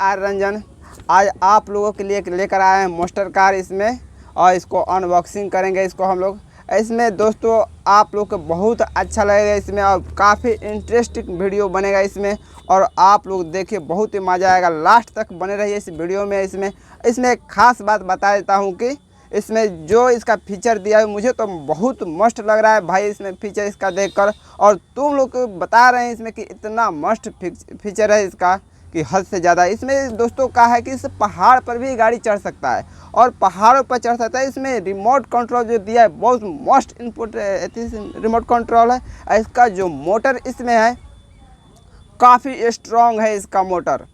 Are Ranjan. आज आप लोगों के लिए लेकर आए हैं मोस्टर कार इसमें, और इसको अनबॉक्सिंग करेंगे इसको हम लोग। इसमें दोस्तों आप लोग को बहुत अच्छा लगेगा इसमें, और काफ़ी इंटरेस्टिंग वीडियो बनेगा इसमें, और आप लोग देखिए बहुत ही मज़ा आएगा। लास्ट तक बने रहिए इस वीडियो में। इसमें एक ख़ास बात बता देता हूँ कि इसमें जो इसका फीचर दिया है मुझे तो बहुत मस्त लग रहा है भाई इसमें फीचर इसका देखकर, और तुम लोग को बता रहे हैं इसमें कि इतना मस्त फीचर है इसका कि हद से ज़्यादा। इसमें दोस्तों कहा है कि इस पहाड़ पर भी गाड़ी चढ़ सकता है, और पहाड़ों पर चढ़ सकता है। इसमें रिमोट कंट्रोल जो दिया है बहुत मस्त इनपुट रिमोट कंट्रोल है। इसका जो मोटर इसमें है काफ़ी स्ट्रॉन्ग है इसका मोटर।